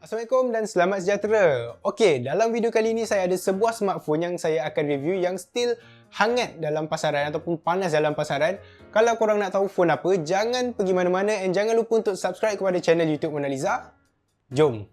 Assalamualaikum dan selamat sejahtera. Okey, dalam video kali ini saya ada sebuah smartphone yang saya akan review yang still hangat dalam pasaran ataupun panas dalam pasaran. Kalau korang nak tahu phone apa, jangan pergi mana-mana and jangan lupa untuk subscribe kepada channel YouTube Mona Lisa. Jom.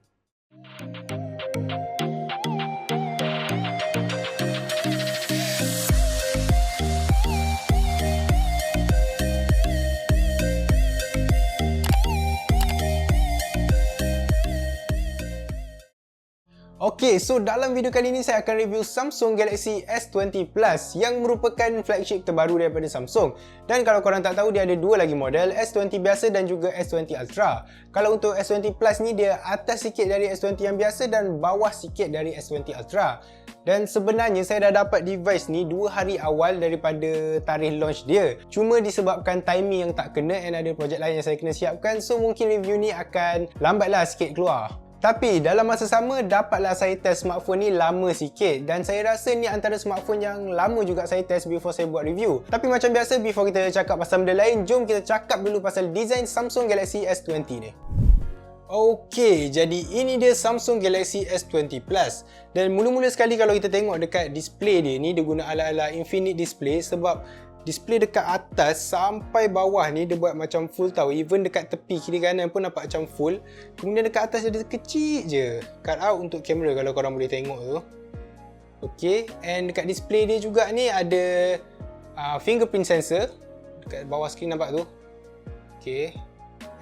Okey, so dalam video kali ini saya akan review Samsung Galaxy S20 Plus yang merupakan flagship terbaru daripada Samsung. Dan kalau korang tak tahu, dia ada dua lagi model, S20 biasa dan juga S20 Ultra. Kalau untuk S20 Plus ni dia atas sikit dari S20 yang biasa dan bawah sikit dari S20 Ultra. Dan sebenarnya saya dah dapat device ni 2 hari awal daripada tarikh launch dia. Cuma disebabkan timing yang tak kena and ada projek lain yang saya kena siapkan, so mungkin review ni akan lambatlah sikit keluar. Tapi dalam masa sama, dapatlah saya test smartphone ni lama sikit dan saya rasa ni antara smartphone yang lama juga saya test before saya buat review. Tapi macam biasa, before kita cakap pasal benda lain, jom kita cakap dulu pasal design Samsung Galaxy S20 ni. Okey, jadi ini dia Samsung Galaxy S20 Plus. Dan mula-mula sekali kalau kita tengok dekat display dia ni, dia guna ala-ala infinite display sebab display dekat atas sampai bawah ni dia buat macam full tau. Even dekat tepi kiri kanan pun nampak macam full. Kemudian dekat atas dia kecil je cut out untuk kamera kalau korang boleh tengok tu. Okay, and dekat display dia juga ni ada fingerprint sensor. Dekat bawah skrin nampak tu. Okay,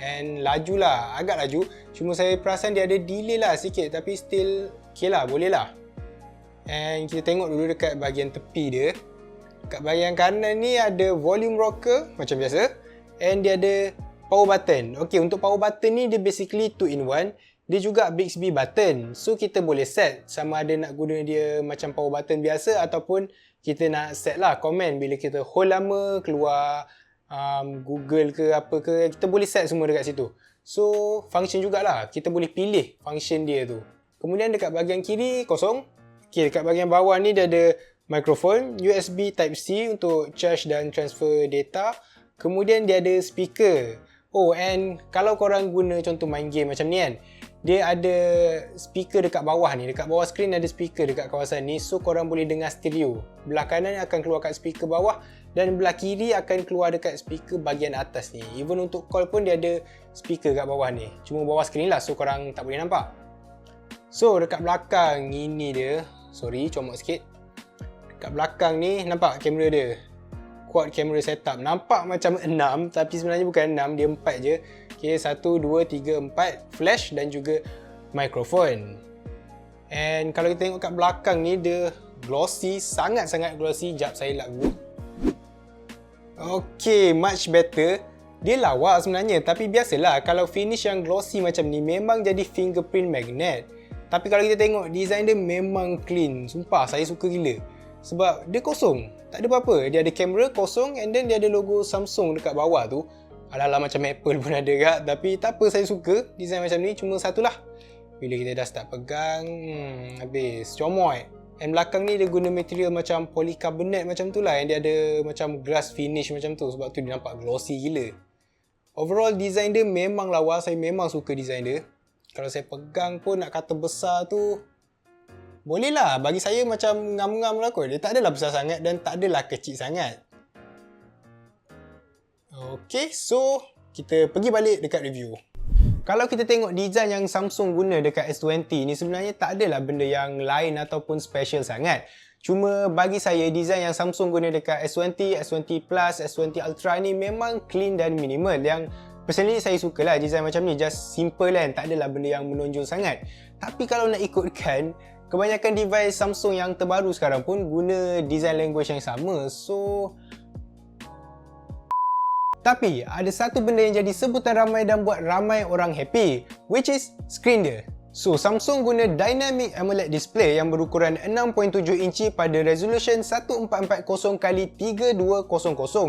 and laju lah, agak laju. Cuma saya perasan dia ada delay lah sikit, tapi still okay lah, boleh lah. And kita tengok dulu dekat bahagian tepi dia. Kat bahagian kanan ni ada volume rocker macam biasa and dia ada power button. Okey, untuk power button ni dia basically 2-in-1. Dia juga Bixby button. So kita boleh set sama ada nak guna dia macam power button biasa ataupun kita nak set lah komen bila kita hold lama keluar Google ke apa ke, kita boleh set semua dekat situ. So function jugalah, kita boleh pilih function dia tu. Kemudian dekat bahagian kiri kosong. Okey, dekat bahagian bawah ni dia ada mikrofon, USB Type-C untuk charge dan transfer data. Kemudian dia ada speaker. Oh, and kalau korang guna contoh main game macam ni kan, dia ada speaker dekat bawah ni. Dekat bawah skrin ada speaker dekat kawasan ni. So korang boleh dengar stereo. Belah kanan akan keluar kat speaker bawah dan belah kiri akan keluar dekat speaker bahagian atas ni. Even untuk call pun dia ada speaker kat bawah ni. Cuma bawah skrin lah, so korang tak boleh nampak. So dekat belakang ini dia, sorry comot sikit. Kat belakang ni nampak kamera dia, quad camera setup. Nampak macam 6 tapi sebenarnya bukan 6, dia 4 je. Okay, 1, 2, 3, 4 flash dan juga mikrofon. And kalau kita tengok kat belakang ni, dia glossy, sangat-sangat glossy. Jap saya lap dulu. Okay, much better. Dia lawa sebenarnya, tapi biasalah kalau finish yang glossy macam ni memang jadi fingerprint magnet. Tapi kalau kita tengok design dia memang clean. Sumpah saya suka gila. Sebab dia kosong, tak ada apa-apa. Dia ada kamera kosong and then dia ada logo Samsung dekat bawah tu. Alah-alah macam Apple pun ada kat. Tapi tak apa, saya suka design macam ni. Cuma satulah, bila kita dah start pegang, habis comoy. And belakang ni dia guna material macam polycarbonate macam tu lah. Yang dia ada macam glass finish macam tu. Sebab tu dia nampak glossy gila. Overall design dia memang lawa. Saya memang suka design dia. Kalau saya pegang pun nak kata besar tu, boleh lah, bagi saya macam ngam-ngam lah kot. Dia tak adalah besar sangat dan tak adalah kecil sangat. Okay, so kita pergi balik dekat review. Kalau kita tengok design yang Samsung guna dekat S20 ni, sebenarnya tak adalah benda yang lain ataupun special sangat. Cuma bagi saya, design yang Samsung guna dekat S20, S20 Plus, S20 Ultra ni memang clean dan minimal. Yang personally saya sukalah design macam ni. Just simple kan, tak adalah benda yang menonjol sangat. Tapi kalau nak ikutkan, kebanyakan device Samsung yang terbaru sekarang pun guna design language yang sama. So, tapi ada satu benda yang jadi sebutan ramai dan buat ramai orang happy, which is screen dia. So, Samsung guna Dynamic AMOLED display yang berukuran 6.7 inci pada resolution 1440x3200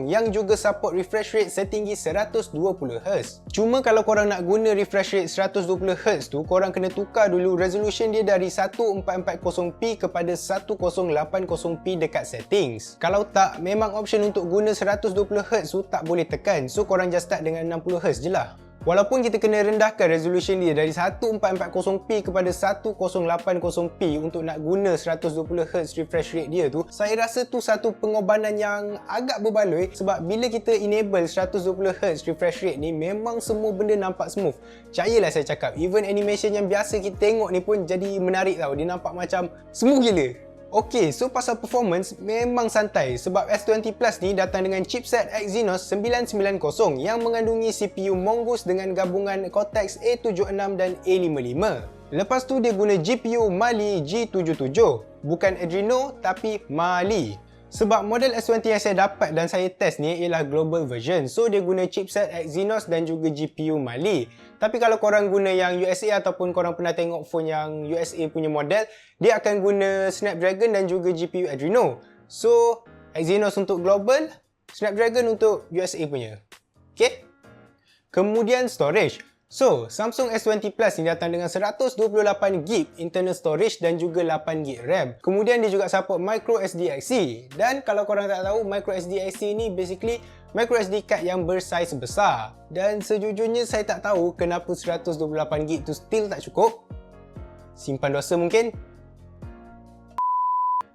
yang juga support refresh rate setinggi 120Hz. Cuma kalau korang nak guna refresh rate 120Hz tu, korang kena tukar dulu resolution dia dari 1440p kepada 1080p dekat settings. Kalau tak, memang option untuk guna 120Hz tu tak boleh tekan. So, korang just start dengan 60Hz je lah. Walaupun kita kena rendahkan resolution dia dari 1440p kepada 1080p untuk nak guna 120Hz refresh rate dia tu, saya rasa tu satu pengorbanan yang agak berbaloi sebab bila kita enable 120Hz refresh rate ni memang semua benda nampak smooth. Percayalah saya cakap, even animation yang biasa kita tengok ni pun jadi menarik tau, dia nampak macam smooth gila. Ok, so pasal performance memang santai sebab S20 Plus ni datang dengan chipset Exynos 990 yang mengandungi CPU Mongoose dengan gabungan Cortex A76 dan A55. Lepas tu dia guna GPU Mali G77, bukan Adreno tapi Mali. Sebab model S20 yang saya dapat dan saya test ni ialah global version, so dia guna chipset Exynos dan juga GPU Mali. Tapi kalau korang guna yang USA ataupun korang pernah tengok phone yang USA punya model, dia akan guna Snapdragon dan juga GPU Adreno. So Exynos untuk global, Snapdragon untuk USA punya. Okay? Kemudian storage. So, Samsung S20 Plus ni datang dengan 128GB internal storage dan juga 8GB RAM. Kemudian dia juga support microSD-XC. Dan kalau korang tak tahu, microSD-XC ni basically microSD card yang bersaiz besar. Dan sejujurnya saya tak tahu kenapa 128GB tu still tak cukup. Simpan dosa mungkin.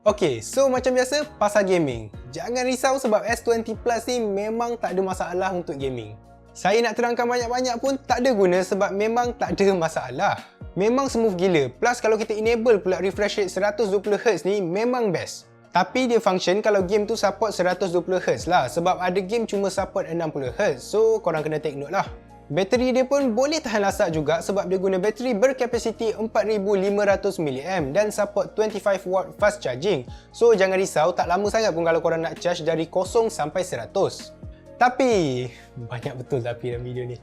Ok, so macam biasa, pasal gaming. Jangan risau sebab S20 Plus ni memang tak ada masalah untuk gaming. Saya nak terangkan banyak-banyak pun tak ada guna sebab memang tak ada masalah. Memang smooth gila. Plus kalau kita enable pula refresh rate 120Hz ni memang best. Tapi dia function kalau game tu support 120Hz lah sebab ada game cuma support 60Hz. So korang kena take note lah. Bateri dia pun boleh tahan lasak juga sebab dia guna bateri berkapasiti 4500mAh dan support 25W fast charging. So jangan risau, tak lama sangat pun kalau korang nak charge dari 0 sampai 100. Tapi, banyak betul tapi dalam video ni.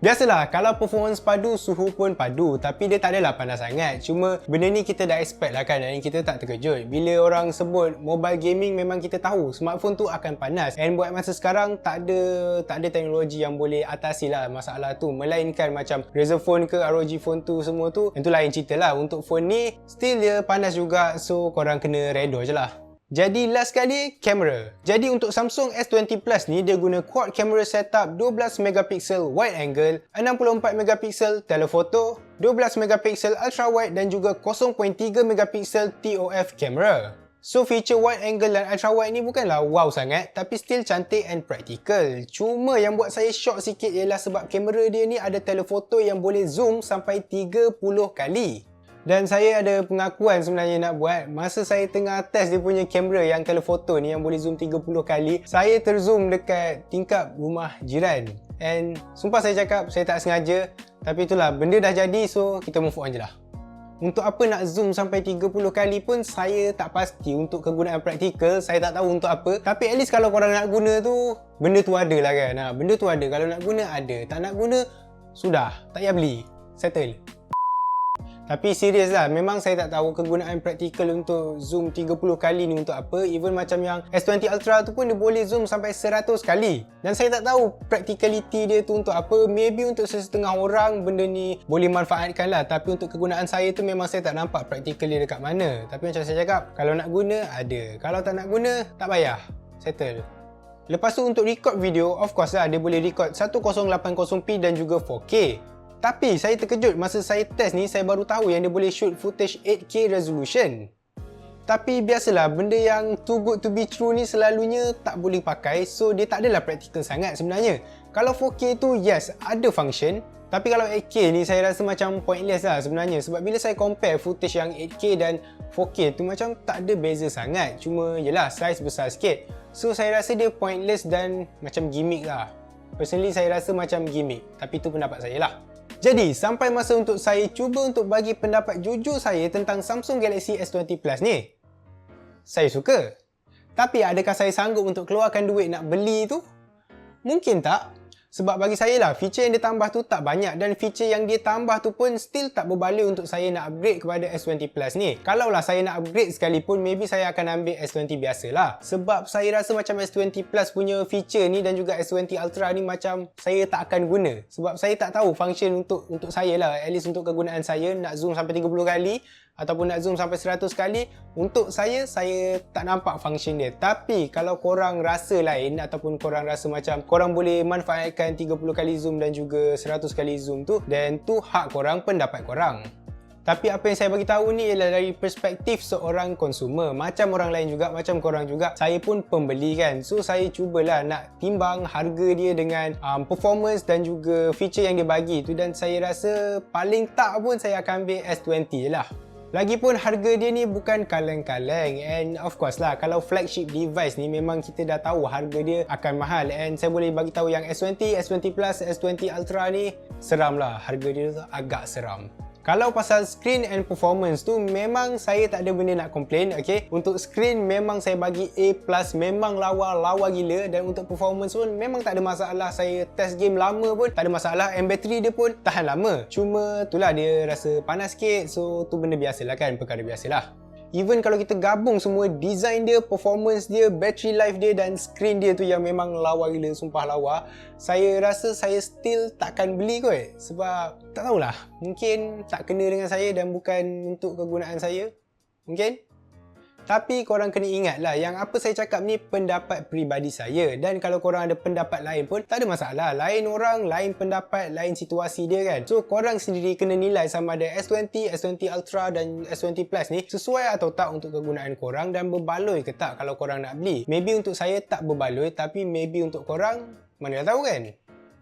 Biasalah, kalau performance padu, suhu pun padu. Tapi dia tak adalah panas sangat. Cuma benda ni kita dah expect lah kan, dan kita tak terkejut. Bila orang sebut mobile gaming, memang kita tahu smartphone tu akan panas. And buat masa sekarang, tak ada teknologi yang boleh atasi lah masalah tu. Melainkan macam Razer phone ke, ROG phone tu, semua tu, itu lain cerita lah. Untuk phone ni, still dia panas juga. So, korang kena redor je lah. Jadi last sekali, kamera. Jadi untuk Samsung S20 Plus ni, dia guna quad camera setup 12MP wide angle, 64MP telephoto, 12MP ultra wide dan juga 0.3MP TOF camera. So feature wide angle dan ultra wide ni bukanlah wow sangat, tapi still cantik and practical. Cuma yang buat saya shock sikit ialah sebab kamera dia ni ada telephoto yang boleh zoom sampai 30 kali. Dan saya ada pengakuan sebenarnya nak buat. Masa saya tengah test dia punya kamera yang telephoto ni yang boleh zoom 30 kali, saya terzoom dekat tingkap rumah jiran. And sumpah saya cakap, saya tak sengaja. Tapi itulah, benda dah jadi, so kita move on je lah. Untuk apa nak zoom sampai 30 kali pun saya tak pasti. Untuk kegunaan praktikal, saya tak tahu untuk apa. Tapi at least kalau korang nak guna tu, benda tu ada lah kan. Benda tu ada, kalau nak guna ada. Tak nak guna, sudah, tak payah beli. Settle. Tapi serius lah, memang saya tak tahu kegunaan praktikal untuk zoom 30 kali ni untuk apa. Even macam yang S20 Ultra tu pun dia boleh zoom sampai 100 kali. Dan saya tak tahu practicality dia tu untuk apa. Maybe untuk sesetengah orang benda ni boleh manfaatkan lah. Tapi untuk kegunaan saya tu memang saya tak nampak praktikal dia dekat mana. Tapi macam saya cakap, kalau nak guna ada. Kalau tak nak guna, tak payah. Settle. Lepas tu untuk record video, of course lah dia boleh record 1080p dan juga 4K. Tapi saya terkejut masa saya test ni, saya baru tahu yang dia boleh shoot footage 8K resolution. Tapi biasalah, benda yang too good to be true ni selalunya tak boleh pakai, so dia tak adalah praktikal sangat sebenarnya. Kalau 4K tu yes, ada function. Tapi kalau 8K ni saya rasa macam pointless lah sebenarnya. Sebab bila saya compare footage yang 8K dan 4K tu macam tak ada beza sangat. Cuma yelah, size besar sikit. So saya rasa dia pointless dan macam gimmick lah. Personally saya rasa macam gimmick. Tapi tu pendapat saya lah. Jadi, sampai masa untuk saya cuba untuk bagi pendapat jujur saya tentang Samsung Galaxy S20 Plus ni. Saya suka. Tapi adakah saya sanggup untuk keluarkan duit nak beli tu? Mungkin tak. Sebab bagi saya lah, feature yang dia tambah tu tak banyak dan feature yang dia tambah tu pun still tak berbaloi untuk saya nak upgrade kepada S20 Plus ni. Kalaulah saya nak upgrade sekalipun, maybe saya akan ambil S20 biasa lah. Sebab saya rasa macam S20 Plus punya feature ni dan juga S20 Ultra ni macam saya tak akan guna. Sebab saya tak tahu function untuk saya lah, at least untuk kegunaan saya nak zoom sampai 30 kali ataupun nak zoom sampai 100 kali, untuk saya tak nampak function dia. Tapi kalau korang rasa lain ataupun korang rasa macam korang boleh manfaatkan 30 kali zoom dan juga 100 kali zoom tu, then tu hak korang, pendapat korang. Tapi apa yang saya bagi tahu ni ialah dari perspektif seorang konsumer. Macam orang lain juga, macam korang juga. Saya pun pembeli kan. So saya cubalah nak timbang harga dia dengan performance dan juga feature yang dia bagi tu, dan saya rasa paling tak pun saya akan ambil S20 je lah. Lagipun harga dia ni bukan kaleng-kaleng, and of course lah, kalau flagship device ni memang kita dah tahu harga dia akan mahal, and saya boleh bagi tahu yang S20, S20 Plus, S20 Ultra ni seram lah, harga dia tu agak seram. Kalau pasal screen and performance tu, memang saya tak ada benda nak komplain, okay? Untuk screen memang saya bagi A+, memang lawa gila, dan untuk performance pun memang tak ada masalah. Saya test game lama pun tak ada masalah, and bateri dia pun tahan lama. Cuma itulah dia rasa panas sikit, so tu benda biasalah kan, perkara biasalah. Even kalau kita gabung semua, design dia, performance dia, battery life dia dan screen dia tu yang memang lawa gila, sumpah lawa, saya rasa saya still takkan beli kot. Sebab tak tahulah, mungkin tak kena dengan saya dan bukan untuk kegunaan saya, mungkin. Tapi korang kena ingat lah, yang apa saya cakap ni pendapat peribadi saya, dan kalau korang ada pendapat lain pun tak ada masalah. Lain orang, lain pendapat, lain situasi dia kan. So korang sendiri kena nilai sama ada S20, S20 Ultra dan S20 Plus ni sesuai atau tak untuk kegunaan korang, dan berbaloi ke tak kalau korang nak beli. Maybe untuk saya tak berbaloi, tapi maybe untuk korang, mana dah tahu kan.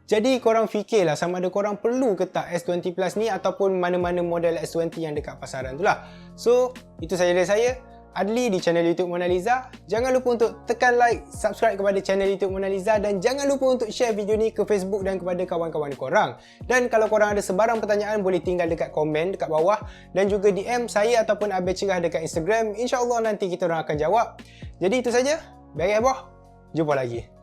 Jadi korang fikirlah sama ada korang perlu ke tak S20 Plus ni ataupun mana-mana model S20 yang dekat pasaran tu lah. So itu saja dari saya, Adli, di channel YouTube Mona Lisa. Jangan lupa untuk tekan like, subscribe kepada channel YouTube Mona Lisa, dan jangan lupa untuk share video ni ke Facebook dan kepada kawan-kawan korang. Dan kalau korang ada sebarang pertanyaan, boleh tinggal dekat komen dekat bawah, dan juga DM saya ataupun Abel Cerah dekat Instagram. InsyaAllah nanti kita orang akan jawab. Jadi itu saja. Baik, jumpa lagi.